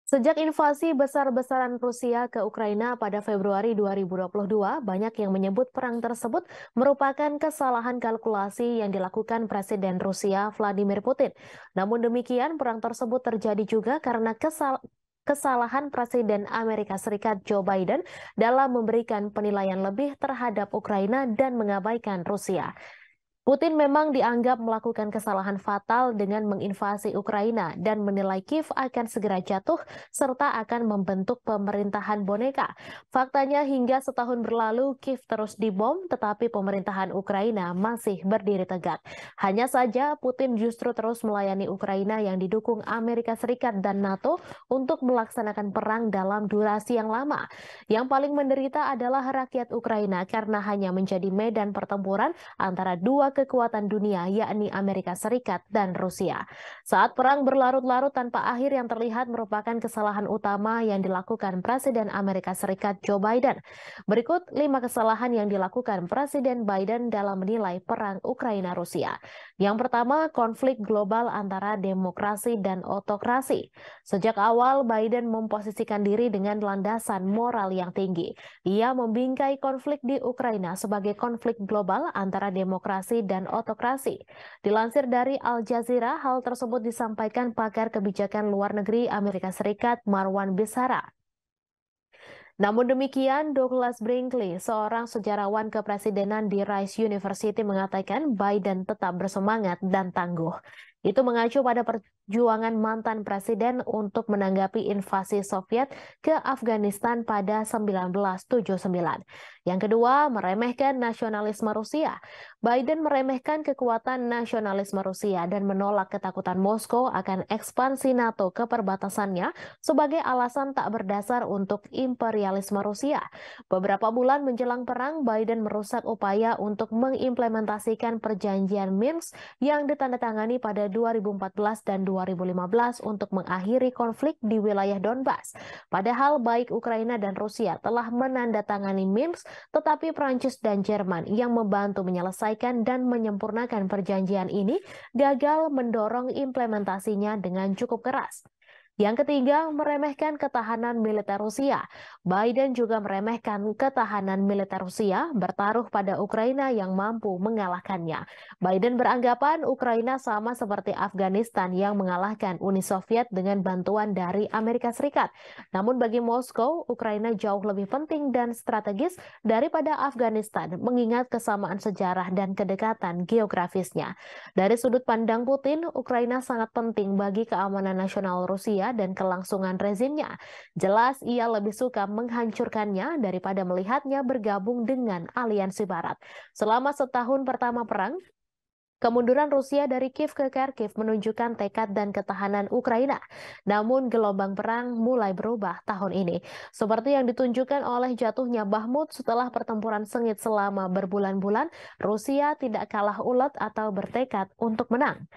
Sejak invasi besar-besaran Rusia ke Ukraina pada Februari 2022, banyak yang menyebut perang tersebut merupakan kesalahan kalkulasi yang dilakukan Presiden Rusia Vladimir Putin. Namun demikian, perang tersebut terjadi juga karena kesalahan Presiden Amerika Serikat Joe Biden dalam memberikan penilaian lebih terhadap Ukraina dan mengabaikan Rusia. Putin memang dianggap melakukan kesalahan fatal dengan menginvasi Ukraina dan menilai Kiev akan segera jatuh serta akan membentuk pemerintahan boneka. Faktanya hingga setahun berlalu Kiev terus dibom tetapi pemerintahan Ukraina masih berdiri tegak. Hanya saja Putin justru terus melayani Ukraina yang didukung Amerika Serikat dan NATO untuk melaksanakan perang dalam durasi yang lama. Yang paling menderita adalah rakyat Ukraina karena hanya menjadi medan pertempuran antara dua kekuatan dunia yakni Amerika Serikat dan Rusia. Saat perang berlarut-larut tanpa akhir yang terlihat merupakan kesalahan utama yang dilakukan Presiden Amerika Serikat Joe Biden. Berikut 5 kesalahan yang dilakukan Presiden Biden dalam menilai perang Ukraina-Rusia. Yang pertama, konflik global antara demokrasi dan otokrasi. Sejak awal, Biden memposisikan diri dengan landasan moral yang tinggi. Ia membingkai konflik di Ukraina sebagai konflik global antara demokrasi dan otokrasi. Dilansir dari Al Jazeera, hal tersebut disampaikan pakar kebijakan luar negeri Amerika Serikat Marwan Bisara. Namun demikian, Douglas Brinkley, seorang sejarawan kepresidenan di Rice University mengatakan Biden tetap bersemangat dan tangguh. Itu mengacu pada perjuangan mantan presiden untuk menanggapi invasi Soviet ke Afghanistan pada 1979. Yang kedua, meremehkan nasionalisme Rusia. Biden meremehkan kekuatan nasionalisme Rusia dan menolak ketakutan Moskow akan ekspansi NATO ke perbatasannya sebagai alasan tak berdasar untuk imperialisme Rusia. Beberapa bulan menjelang perang, Biden merusak upaya untuk mengimplementasikan perjanjian Minsk yang ditandatangani pada 2014 dan 2015 untuk mengakhiri konflik di wilayah Donbas. Padahal baik Ukraina dan Rusia telah menandatangani Minsk, tetapi Prancis dan Jerman yang membantu menyelesaikan dan menyempurnakan perjanjian ini gagal mendorong implementasinya dengan cukup keras. Yang ketiga, meremehkan ketahanan militer Rusia. Biden juga meremehkan ketahanan militer Rusia bertaruh pada Ukraina yang mampu mengalahkannya. Biden beranggapan Ukraina sama seperti Afghanistan yang mengalahkan Uni Soviet dengan bantuan dari Amerika Serikat. Namun bagi Moskow, Ukraina jauh lebih penting dan strategis daripada Afghanistan, mengingat kesamaan sejarah dan kedekatan geografisnya. Dari sudut pandang Putin, Ukraina sangat penting bagi keamanan nasional Rusia dan kelangsungan rezimnya. Jelas ia lebih suka menghancurkannya daripada melihatnya bergabung dengan aliansi Barat. Selama setahun pertama perang, kemunduran Rusia dari Kiev ke Kharkiv menunjukkan tekad dan ketahanan Ukraina. Namun gelombang perang mulai berubah tahun ini. Seperti yang ditunjukkan oleh jatuhnya Bakhmut setelah pertempuran sengit selama berbulan-bulan, Rusia tidak kalah ulet atau bertekad untuk menang.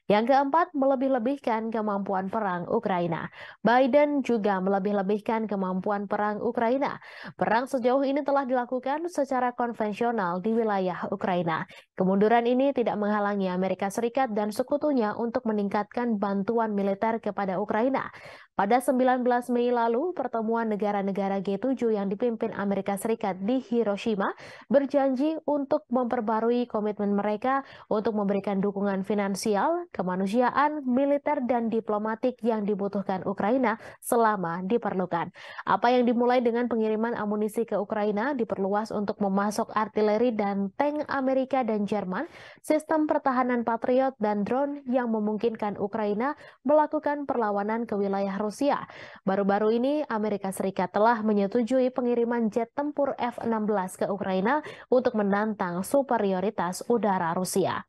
Yang keempat, melebih-lebihkan kemampuan perang Ukraina. Biden juga melebih-lebihkan kemampuan perang Ukraina. Perang sejauh ini telah dilakukan secara konvensional di wilayah Ukraina. Kemunduran ini tidak menghalangi Amerika Serikat dan sekutunya untuk meningkatkan bantuan militer kepada Ukraina. Pada 19 Mei lalu, pertemuan negara-negara G7 yang dipimpin Amerika Serikat di Hiroshima berjanji untuk memperbarui komitmen mereka untuk memberikan dukungan finansial, kemanusiaan, militer, dan diplomatik yang dibutuhkan Ukraina selama diperlukan. Apa yang dimulai dengan pengiriman amunisi ke Ukraina diperluas untuk memasok artileri dan tank Amerika dan Jerman, sistem pertahanan Patriot, dan drone yang memungkinkan Ukraina melakukan perlawanan ke wilayah Rusia. Baru-baru ini, Amerika Serikat telah menyetujui pengiriman jet tempur F-16 ke Ukraina untuk menantang superioritas udara Rusia.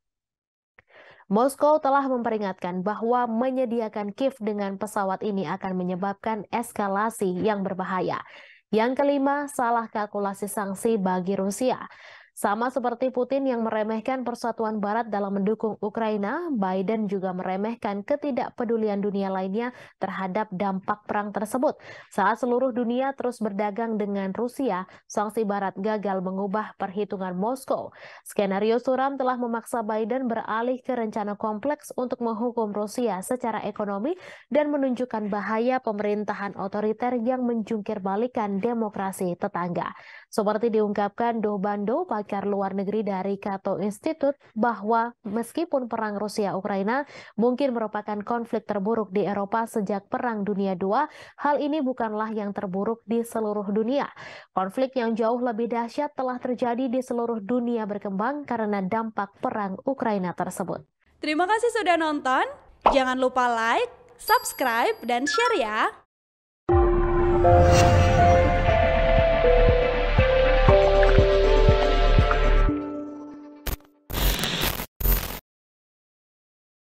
Moskow telah memperingatkan bahwa menyediakan Kiev dengan pesawat ini akan menyebabkan eskalasi yang berbahaya. Yang kelima, salah kalkulasi sanksi bagi Rusia. Sama seperti Putin yang meremehkan persatuan Barat dalam mendukung Ukraina, Biden juga meremehkan ketidakpedulian dunia lainnya terhadap dampak perang tersebut. Saat seluruh dunia terus berdagang dengan Rusia, sanksi Barat gagal mengubah perhitungan Moskow. Skenario suram telah memaksa Biden beralih ke rencana kompleks untuk menghukum Rusia secara ekonomi dan menunjukkan bahaya pemerintahan otoriter yang menjungkir balikan demokrasi tetangga. Seperti diungkapkan Doh Bando, pakar luar negeri dari Cato Institute, bahwa meskipun perang Rusia-Ukraina mungkin merupakan konflik terburuk di Eropa sejak Perang Dunia II, hal ini bukanlah yang terburuk di seluruh dunia. Konflik yang jauh lebih dahsyat telah terjadi di seluruh dunia berkembang karena dampak perang Ukraina tersebut. Terima kasih sudah nonton. Jangan lupa like, subscribe, dan share ya.